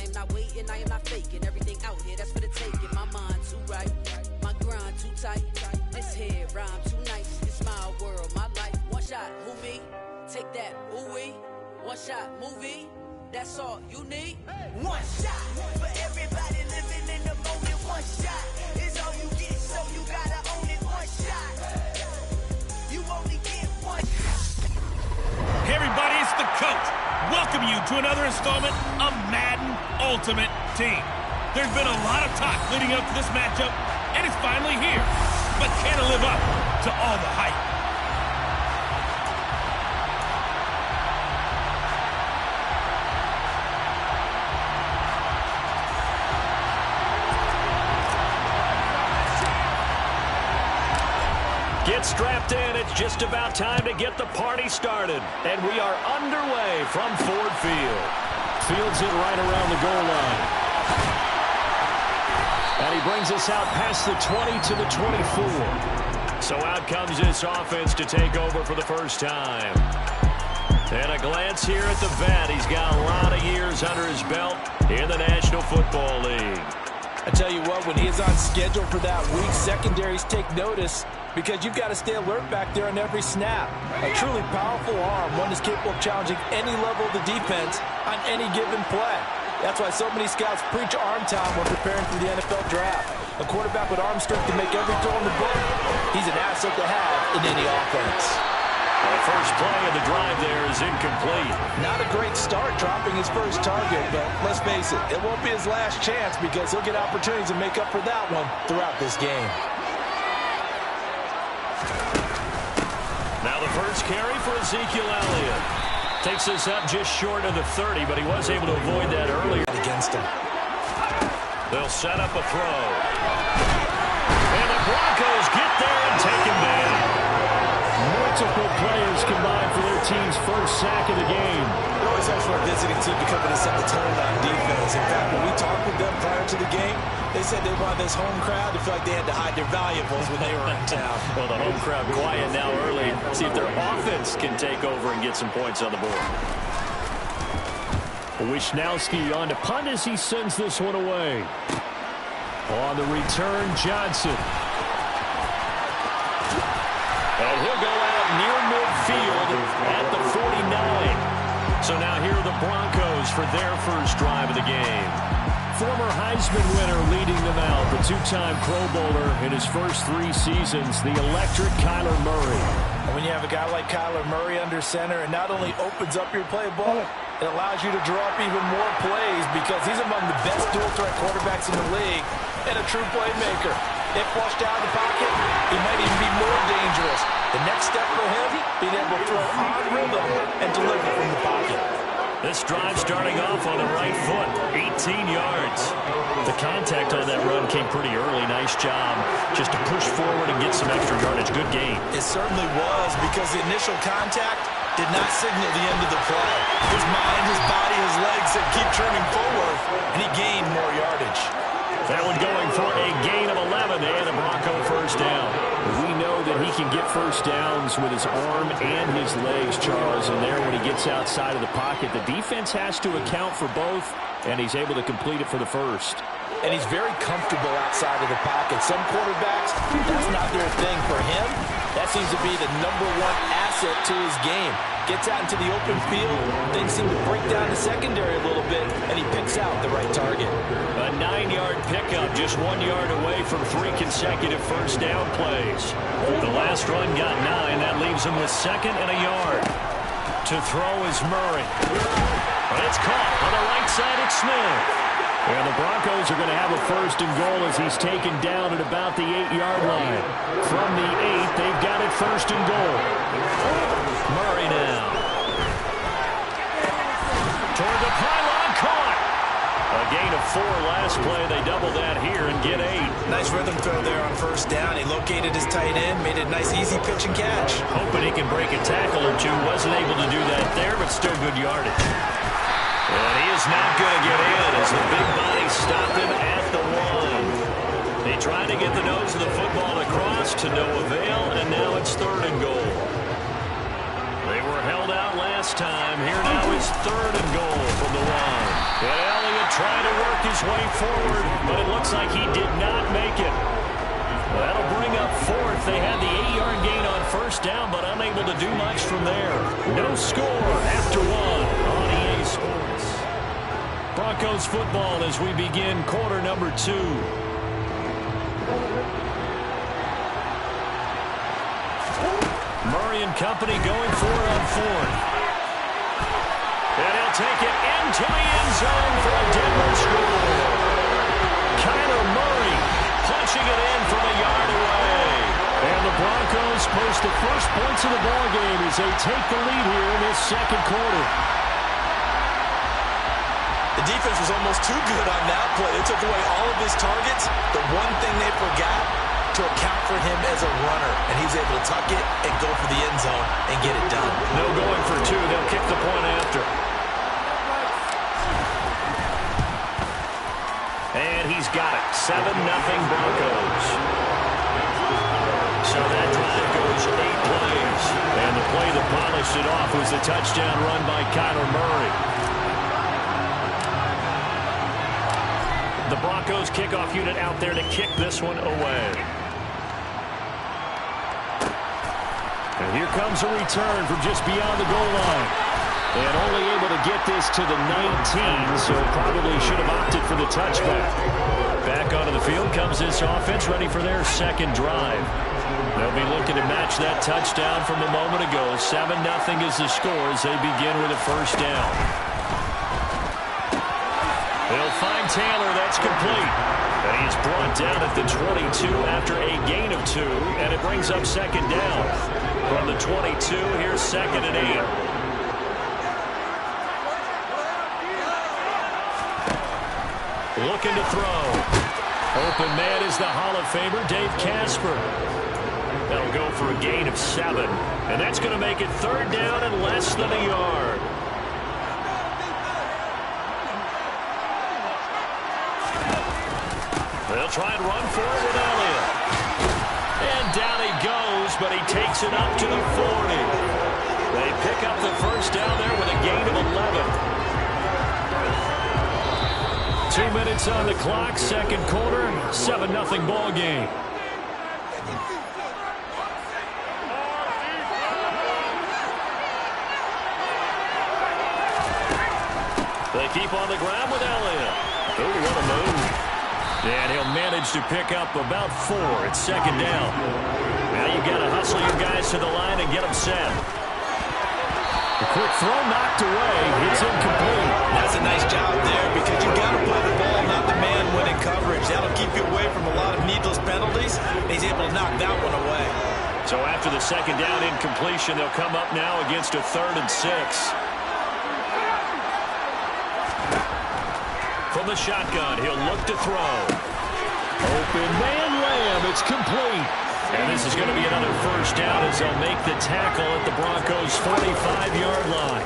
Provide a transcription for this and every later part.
am not waiting, I am not faking. Everything out here, that's for the taking. My mind too right, my grind too tight. This here rhyme too nice. It's my world, my life. One shot, who me? Take that, ooh wee. One shot, movie. That's all you need. One shot for everybody living in the moment. One shot is all you get, so you gotta own it. One shot, you only get one. Hey everybody, it's the coach. Welcome you to another installment of Madden Ultimate Team. There's been a lot of talk leading up to this matchup, and it's finally here. But can it live up to all the hype? Get strapped in. It's just about time to get the party started. And we are underway from Ford Field. Fields it right around the goal line. And he brings us out past the 20 to the 24. So out comes this offense to take over for the first time. And a glance here at the vet. He's got a lot of years under his belt in the National Football League. I tell you what, when he is on schedule for that week, secondaries take notice because you've got to stay alert back there on every snap. A truly powerful arm, one is capable of challenging any level of the defense on any given play. That's why so many scouts preach arm time when preparing for the NFL draft. A quarterback with arm strength to make every throw in the book, he's an asset to have in any offense. The first play of the drive there is incomplete. Not a great start dropping his first target, but let's face it, it won't be his last chance because he'll get opportunities to make up for that one throughout this game. Now the first carry for Ezekiel Elliott. Takes us up just short of the 30, but he was able to avoid that earlier. Against him. They'll set up a throw. And the Broncos get there and take him down. Multiple players combined for their team's first sack of the game. It always helps for a visiting team to come in and set the tone on defense. In fact, when we talked with them prior to the game, they said they wanted this home crowd to feel like they had to hide their valuables when they were in town. Well, the home crowd quiet now early. See if their offense can take over and get some points on the board. Wisnowski on to punt as he sends this one away. On the return, Johnson. And he'll go out near midfield at the 49. So now here are the Broncos for their first drive of the game. Former Heisman winner leading them out, the two-time Pro Bowler in his first 3 seasons, the electric Kyler Murray. And when you have a guy like Kyler Murray under center, it not only opens up your playbook, it allows you to draw up even more plays because he's among the best dual-threat quarterbacks in the league and a true playmaker. If flushed out of the pocket, he might even be more dangerous. The next step for him, being able to throw on rhythm and deliver from the pocket. This drive starting off on the right foot, 18 yards. The contact on that run came pretty early. Nice job just to push forward and get some extra yardage. Good game. It certainly was because the initial contact did not signal the end of the play. His mind, his body, his legs said keep turning forward, and he gained more yardage. That one going for a gain of 11 and a Bronco first down. We know that he can get first downs with his arm and his legs, Charles, and there when he gets outside of the pocket, the defense has to account for both, and he's able to complete it for the first. And he's very comfortable outside of the pocket. Some quarterbacks, that's not their thing. For him, that seems to be the #1 asset to his game. Gets out into the open field, things seem to break down the secondary a little bit, and he picks out the right target. A 9-yard pickup, just 1 yard away from 3 consecutive first down plays. The last run got 9. That leaves him with 2nd and a yard. To throw is Murray. But it's caught on the right side. It's Smith. And the Broncos are going to have a 1st and goal as he's taken down at about the 8-yard line. From the 8, they've got it 1st and goal. Murray now. Toward the pylon, caught. A gain of 4 last play. They double that here and get 8. Nice rhythm throw there on 1st down. He located his tight end, made it a nice easy pitch and catch. Hoping he can break a tackle or two. Wasn't able to do that there, but still good yardage. And he is not going to get in as the big body stopped him at the 1. They tried to get the nose of the football across to no avail, and now it's 3rd and goal. They were held out last time. Here now is 3rd and goal from the 1. And Elliott trying to work his way forward, but it looks like he did not make it. That'll bring up fourth. They had the 8-yard gain on first down, but unable to do much from there. No score after one on EA Sports. Broncos football as we begin quarter number 2. Murray and company going for it on fourth. And he'll take it into the end zone for a Denver score. Kyler Murray punching it in from a yard away. And the Broncos post the first points of the ballgame as they take the lead here in this second quarter. The defense was almost too good on that play. They took away all of his targets. The one thing they forgot, to account for him as a runner. And he's able to tuck it and go for the end zone and get it done. No going for two. They'll kick the point after. And he's got it. 7-0 Broncos. So that drive goes 8 plays. And the play that polished it off was the touchdown run by Kyler Murray. The Broncos kickoff unit out there to kick this one away. And here comes a return from just beyond the goal line. And only able to get this to the 19, so probably should have opted for the touchback. Back onto the field comes this offense, ready for their second drive. They'll be looking to match that touchdown from a moment ago. 7-0 is the score as they begin with a first down. They'll find Taylor. That's complete. And he's brought down at the 22 after a gain of 2, and it brings up second down. From the 22, here's 2nd and 8. Looking to throw. Open man is the Hall of Famer, Dave Casper. That'll go for a gain of 7. And that's going to make it third down and less than a yard. They'll try and run for it with Elliott. And down he goes, but he takes it up to the 40. They pick up the first down there with a gain of 11. 2 minutes on the clock, second quarter, 7-0 ball game. They keep on the ground with Elliott. Oh, what a move. And he'll manage to pick up about 4. It's second down. Now you've got to hustle your guys to the line and get them set. The quick throw knocked away. It's incomplete. That's a nice job there because you got to play the ball, not the man winning coverage. That'll keep you away from a lot of needless penalties. He's able to knock that one away. So after the second down incompletion, they'll come up now against a 3rd and 6. From the shotgun, he'll look to throw. Open man Lamb. It's complete. And this is going to be another first down as they'll make the tackle at the Broncos' 45-yard line.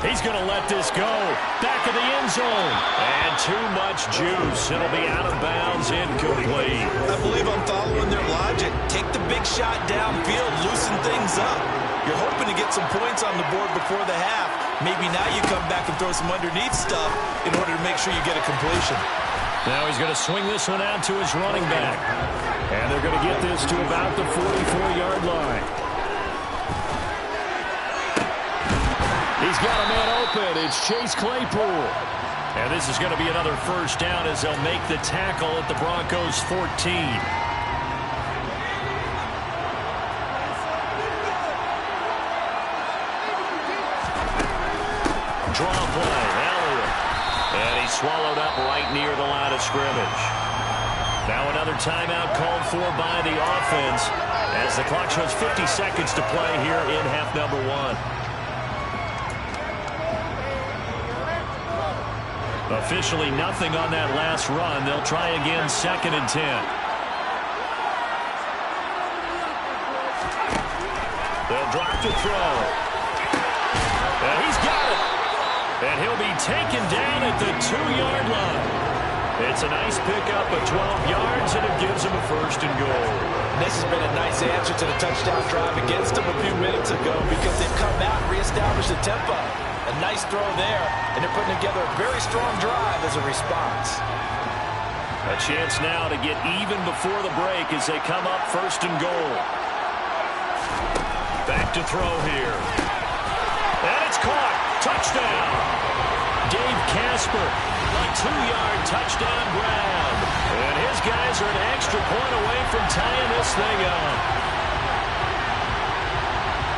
He's going to let this go. Back of the end zone. And too much juice. It'll be out of bounds, incomplete. I believe I'm following their logic. Take the big shot downfield, loosen things up. You're hoping to get some points on the board before the half. Maybe now you come back and throw some underneath stuff in order to make sure you get a completion. Now he's going to swing this one out to his running back. And they're going to get this to about the 44-yard line. He's got a man open. It's Chase Claypool. And this is going to be another first down as they'll make the tackle at the Broncos' 14. Draw play, Elliott. And he's swallowed up right near the line of scrimmage. Now another timeout called for by the offense as the clock shows 50 seconds to play here in half number 1. Officially nothing on that last run. They'll try again, 2nd and 10. They'll drop to throw. And he's got it. And he'll be taken down at the 2-yard line. It's a nice pickup of 12 yards, and it gives him a 1st and goal. This has been a nice answer to the touchdown drive against them a few minutes ago because they've come out and reestablished the tempo. A nice throw there, and they're putting together a very strong drive as a response. A chance now to get even before the break as they come up 1st and goal. Back to throw here. And it's caught. Touchdown. Dave Casper, a 2-yard touchdown grab. And his guys are an extra point away from tying this thing up.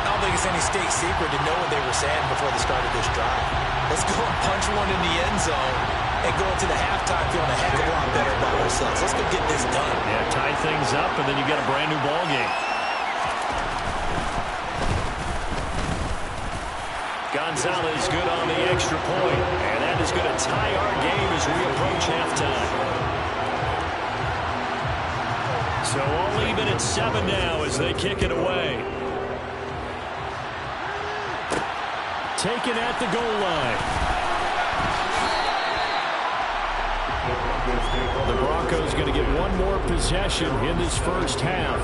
I don't think it's any state secret to know what they were saying before the start of this drive. Let's go and punch one in the end zone and go into the halftime feeling a heck of a lot better about ourselves. Let's go get this done. Yeah, tie things up, and then you get a brand new ball game. Gonzalez good on the extra point, and that is going to tie our game as we approach halftime. So all even at 7 now as they kick it away. Taken at the goal line. The Broncos going to get one more possession in this first half.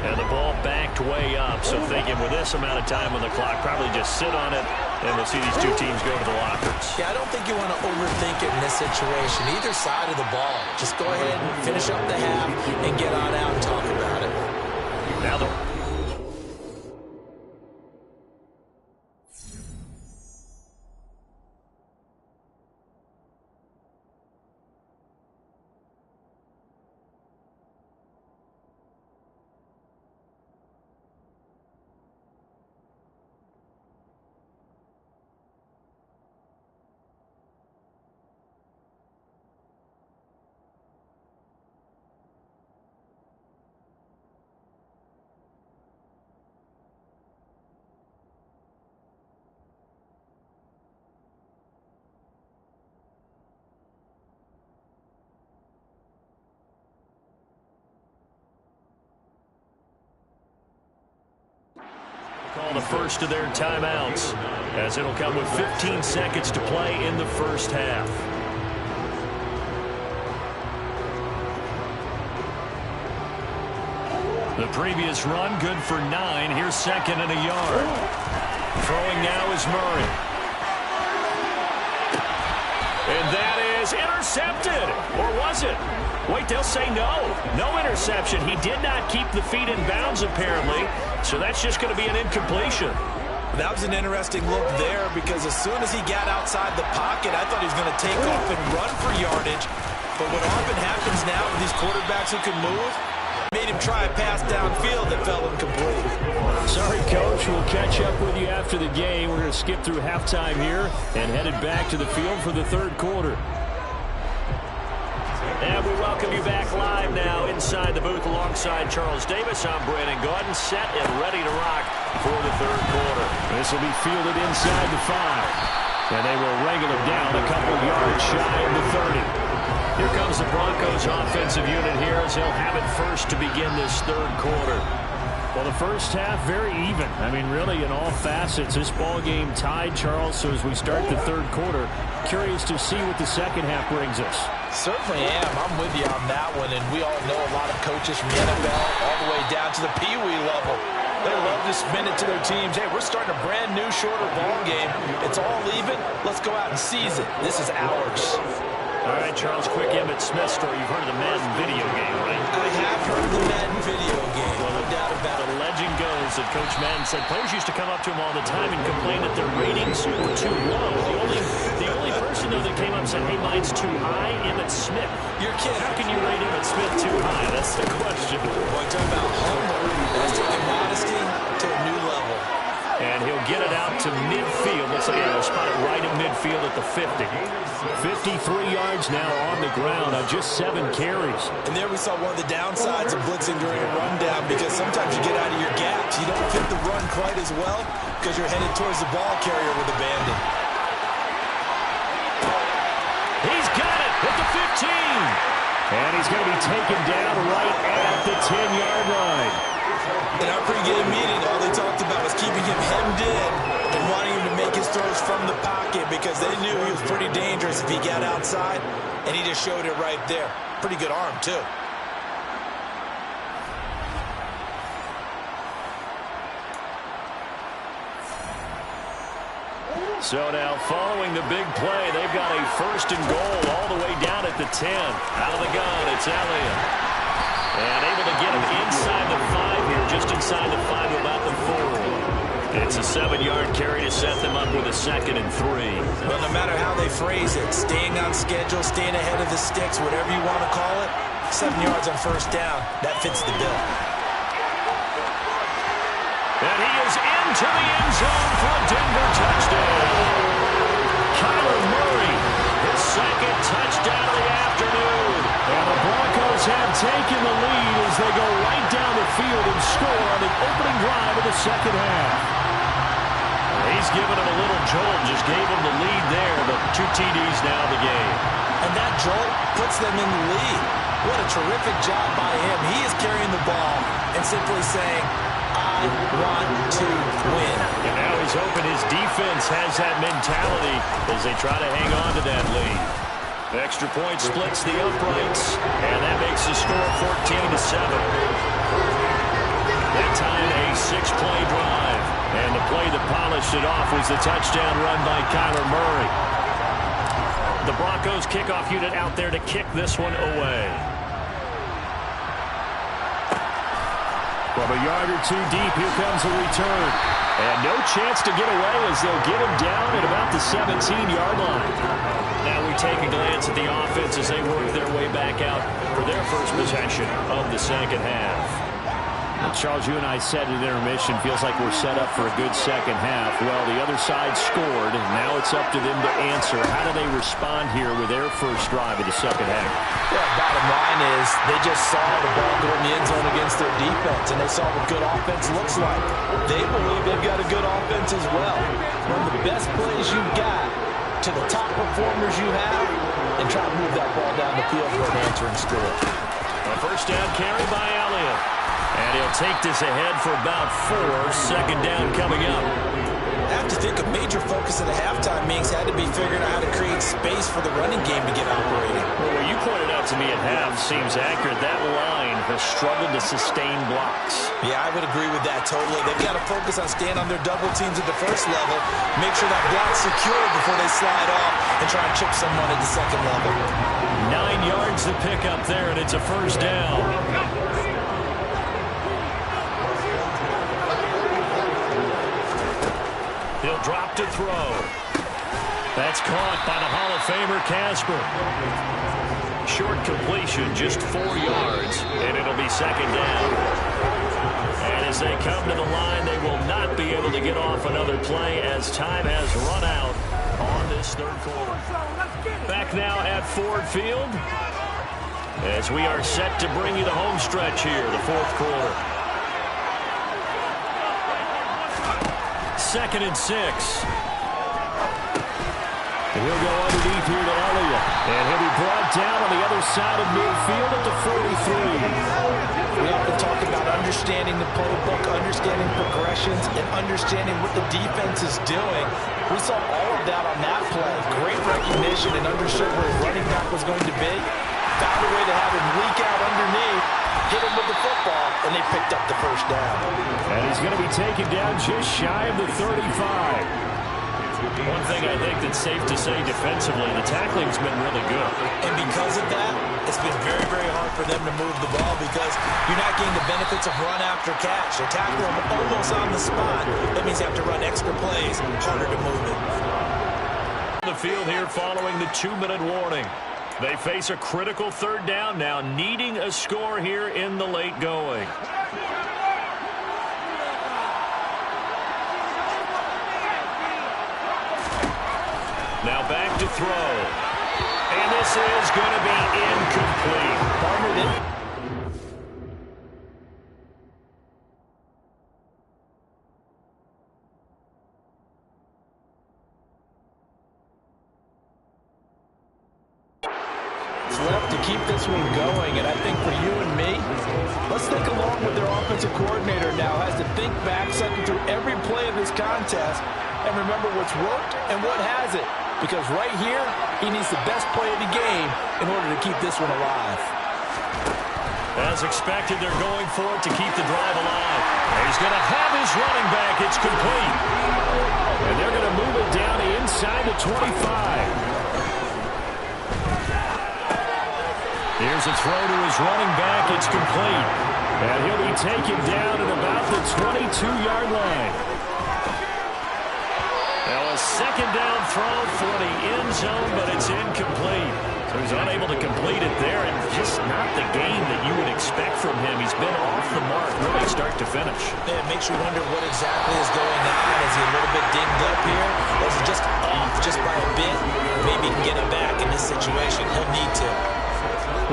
And the ball backed way up, so thinking with this amount of time on the clock, probably just sit on it, and we'll see these two teams go to the lockers. Yeah, I don't think you want to overthink it in this situation. Either side of the ball. Just go ahead and finish up the half and get on out and talk about it. Now the call the first of their timeouts, as it'll come with 15 seconds to play in the first half. The previous run good for 9. Here's 2nd and a yard. Throwing now is Murray. And that is intercepted. Or was it? Wait, they'll say no. No interception. He did not keep the feet in bounds, apparently. So that's just going to be an incompletion. That was an interesting look there because as soon as he got outside the pocket, I thought he was going to take off and run for yardage. But what often happens now with these quarterbacks who can move, made him try a pass downfield that fell incomplete. Sorry, Coach. We'll catch up with you after the game. We're going to skip through halftime here and headed back to the field for the third quarter. And we welcome you back live now inside the booth alongside Charles Davis. I'm Brandon Gordon, set and ready to rock for the third quarter. This will be fielded inside the 5. And they will wrangle it down a couple yards shy of the 30. Here comes the Broncos offensive unit here as they'll have it first to begin this third quarter. Well, the first half, very even. I mean, really, in all facets, this ball game tied, Charles. So as we start the third quarter, curious to see what the second half brings us. Certainly am. I'm with you on that one. And we all know a lot of coaches from the NFL all the way down to the Pee Wee level. They love to spin it to their teams. Hey, we're starting a brand new, shorter ball game. It's all even. Let's go out and seize it. This is ours. All right, Charles, quick Emmitt Smith story. You've heard of the Madden video game, right? I have heard of the Madden video game. Well, no doubt about it. The legend goes that Coach Madden said players used to come up to him all the time and complain that their ratings were too low. The only person, though, that came up and said, hey, mine's too high, Emmitt Smith. You're kidding. How can you rate Emmitt Smith too high? That's the question. Well, talk about humble. That's taking modesty to a new level. And he'll get it out to midfield. Looks like he'll spot it right in midfield at the 50. 53 yards now on the ground on just 7 carries. And there we saw one of the downsides of blitzing during a rundown because sometimes you get out of your gaps. You don't fit the run quite as well because you're headed towards the ball carrier with abandon. He's got it at the 15. And he's going to be taken down right at the 10-yard line. In our pregame meeting, all they talked about was keeping him hemmed in and wanting him to make his throws from the pocket because they knew he was pretty dangerous if he got outside, and he just showed it right there. Pretty good arm, too. So now following the big play, they've got a 1st and goal all the way down at the 10. Out of the gun, it's Elliott. And able to get him inside the 5 here, just inside the 5, about the 4. It's a 7-yard carry to set them up with a 2nd and 3. Well, no matter how they phrase it, staying on schedule, staying ahead of the sticks, whatever you want to call it, 7 yards on 1st down, that fits the bill. And he is into the end zone for a Denver touchdown. Kyler Murray, his 2nd touchdown of the afternoon. And the Broncos have taken the lead as they go right down the field and score on the opening drive of the 2nd half. He's given him a little jolt, just gave him the lead there, but 2 TDs now in the game. And that jolt puts them in the lead. What a terrific job by him. He is carrying the ball and simply saying, I want to win. And now he's hoping his defense has that mentality as they try to hang on to that lead. Extra point splits the uprights, and that makes the score 14-7. That time a 6-play drive, and the play that polished it off was the touchdown run by Kyler Murray. The Broncos kickoff unit out there to kick this one away. From a yard or 2 deep, here comes a return. And no chance to get away as they'll get him down at about the 17-yard line. Now we take a glance at the offense as they work their way back out for their first possession of the 2nd half. Well, Charles, you and I said at intermission, feels like we're set up for a good 2nd half. Well, the other side scored, and now it's up to them to answer. How do they respond here with their first drive of the 2nd half? Yeah, bottom line is they just saw the ball go in the end zone against their defense, and they saw what good offense looks like. They believe they've got a good offense as well. One of the best plays you've got to the top performers you have, and try to move that ball down the field for an answering score. A 1st down carry by Elliott. And he'll take this ahead for about 4. 2nd down coming up. I have to think a major focus of the halftime meetings had to be figuring out how to create space for the running game to get operating. Well, what you pointed out to me at half seems accurate. That line has struggled to sustain blocks. Yeah, I would agree with that totally. They've got to focus on staying on their double teams at the 1st level, make sure that block's secure before they slide off and try and chip someone at the 2nd level. 9 yards to pick up there, and it's a 1st down. He'll drop to throw. That's caught by the Hall of Famer Casper. Short completion, just 4 yards, and it'll be 2nd down. And as they come to the line, they will not be able to get off another play as time has run out on this 3rd quarter. Back now at Ford Field as we are set to bring you the home stretch here, the 4th quarter. 2nd and 6. And he'll go underneath here to Elliott. And he'll be brought down on the other side of midfield at the 43. We often talk about understanding the playbook, understanding progressions, and understanding what the defense is doing. We saw all of that on that play. Great recognition and understood where his running back was going to be. Found a way to have him leak out underneath, hit him with the football, and they picked up the 1st down. And he's going to be taken down just shy of the 35. One thing I think that's safe to say defensively, the tackling's been really good. And because of that, it's been very, very hard for them to move the ball because you're not getting the benefits of run after catch. They tackle them almost on the spot. That means you have to run extra plays, harder to move it. The field here following the 2-minute warning. They face a critical 3rd down now, needing a score here in the late going. Now back to throw. And this is going to be incomplete. Farmer did. Left to keep this one going, and I think for you and me, let's think along with their offensive coordinator now has to think back, cycle through every play of this contest, and remember what's worked and what hasn't, because right here, he needs the best play of the game in order to keep this one alive. As expected, they're going for it to keep the drive alive. And he's going to have his running back. It's complete. And they're going to move it down 25. Here's a throw to his running back. It's complete. And he'll be taken down at about the 22-yard line. Now a second down throw for the end zone, but it's incomplete. So he's unable to complete it there, and just not the game that you would expect from him. He's been off the mark really start to finish. Yeah, it makes you wonder what exactly is going on. Is he a little bit dinged up here? Or is he just off just by a bit? Maybe he can get him back in this situation. He'll need to.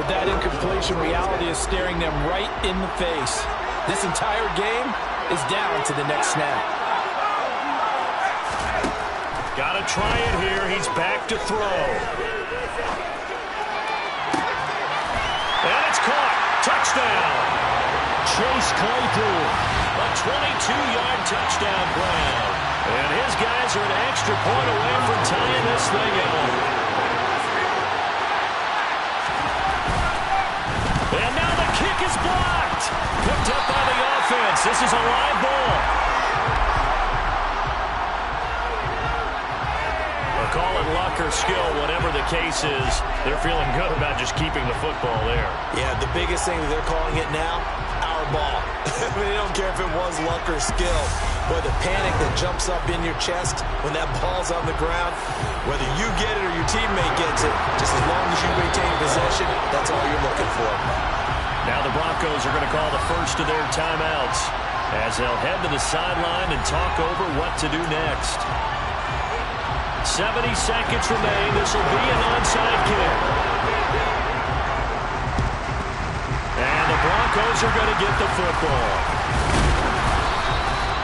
With that incompletion, reality is staring them right in the face. This entire game is down to the next snap. Gotta try it here. He's back to throw. And it's caught. Touchdown. Chase Claypool. A 22-yard touchdown grab. And his guys are an extra point away from tying this thing out. And now the kick is blocked. Picked up by the offense. This is a live ball. Call it luck or skill, whatever the case is. They're feeling good about just keeping the football there. Yeah, the biggest thing that they're calling it now, our ball. I mean, they don't care if it was luck or skill. But the panic that jumps up in your chest when that ball's on the ground, whether you get it or your teammate gets it, just as long as you maintain possession, that's all you're looking for. Now the Broncos are going to call the first of their timeouts as they'll head to the sideline and talk over what to do next. 70 seconds remain. This will be an onside kick. And the Broncos are going to get the football.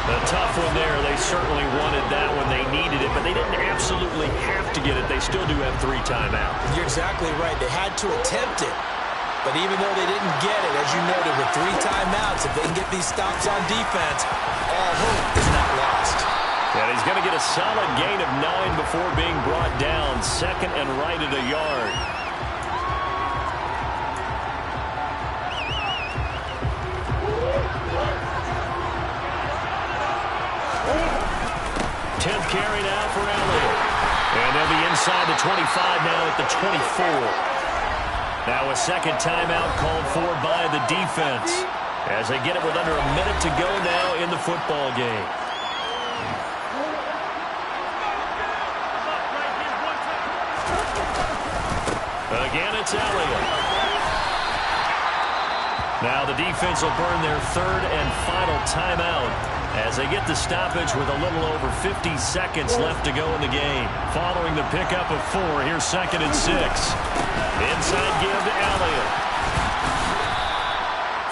A tough one there. They certainly wanted that when they needed it, but they didn't absolutely have to get it. They still do have 3 timeouts. You're exactly right. They had to attempt it. But even though they didn't get it, as you noted, with 3 timeouts, if they can get these stops on defense, all hope is not lost. And he's going to get a solid gain of 9 before being brought down. Second and right at a yard. Tenth carry now for Elliott. And they'll be inside the 25 now at the 24. Now a second timeout called for by the defense as they get it with under a minute to go now in the football game. Again, it's Elliott. Now the defense will burn their third and final timeout as they get the stoppage with a little over 50 seconds left to go in the game. Following the pickup of 4, here's 2nd and 6. Inside give to Elliott.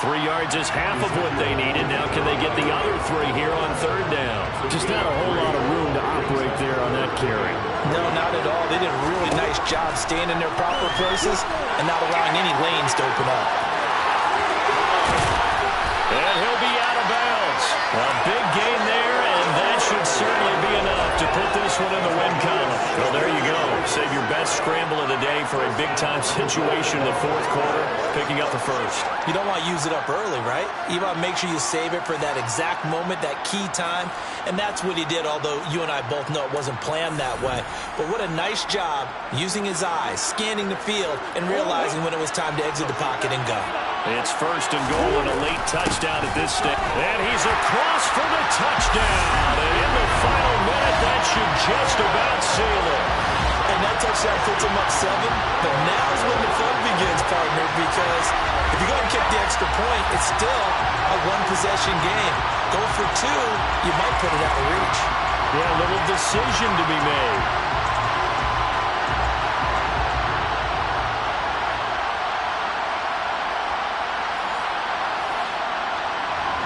3 yards is half of what they needed. Now can they get the other 3 here on 3rd down? Just not a whole lot of room to operate there on that carry. No, not at all. They did a really nice job staying in their proper places and not allowing any lanes to open up. And he'll be out of bounds. A big gain there, and that should certainly be enough to put this one in the win column. Well, there you go. Save your best scramble of the day for a big-time situation in the 4th quarter, picking up the first. You don't want to use it up early, right? You want to make sure you save it for that exact moment, that key time, and that's what he did, although you and I both know it wasn't planned that way. But what a nice job using his eyes, scanning the field, and realizing when it was time to exit the pocket and go. It's 1st and goal and a late touchdown at this stage. And he's across for the touchdown. And in the final minute, that should just about seal it. And that touchdown puts him up 7. But now's when the fun begins, partner, because if you go and kick the extra point, it's still a 1-possession game. Go for 2, you might put it out of reach. Yeah, a little decision to be made.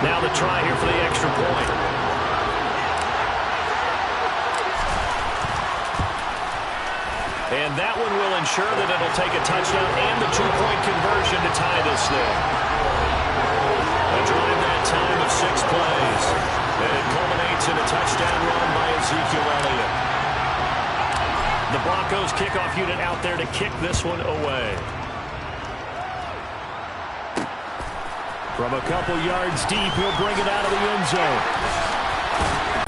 Now the try here for the extra point. And that one will ensure that it'll take a touchdown and the 2-point conversion to tie this thing. A drive that time of 6 plays. And it culminates in a touchdown run by Ezekiel Elliott. The Broncos kickoff unit out there to kick this one away. From a couple yards deep, he'll bring it out of the end zone.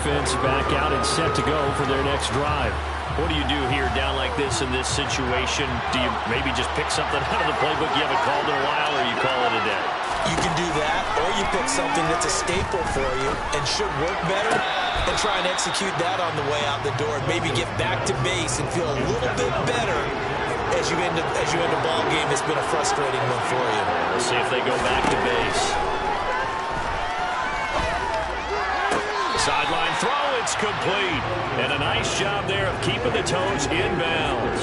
Defense back out and set to go for their next drive. What do you do here down like this in this situation? Do you maybe just pick something out of the playbook you haven't called in a while, or you call it a day? You can do that, or you pick something that's a staple for you and should work better and try and execute that on the way out the door and maybe get back to base and feel a little bit better as you end a ball game that's been a frustrating one for you. We'll see if they go back to base. Sideline throw, it's complete. And a nice job there of keeping the toes in bounds.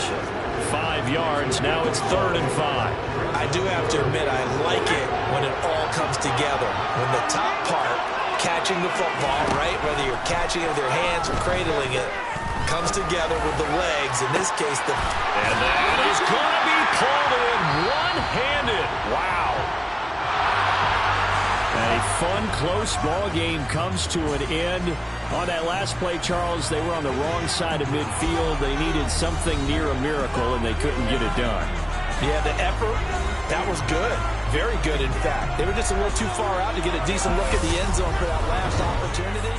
5 yards, now it's 3rd and 5. I do have to admit, I like it when it all comes together. When the top part, catching the football, right, whether you're catching it with your hands or cradling it, comes together with the legs. In this case, and that is going to be pulled in one-handed. Wow. A fun, close ball game comes to an end. On that last play, Charles, they were on the wrong side of midfield. They needed something near a miracle, and they couldn't get it done. Yeah, the effort, that was good. Very good, in fact. They were just a little too far out to get a decent look at the end zone for that last opportunity.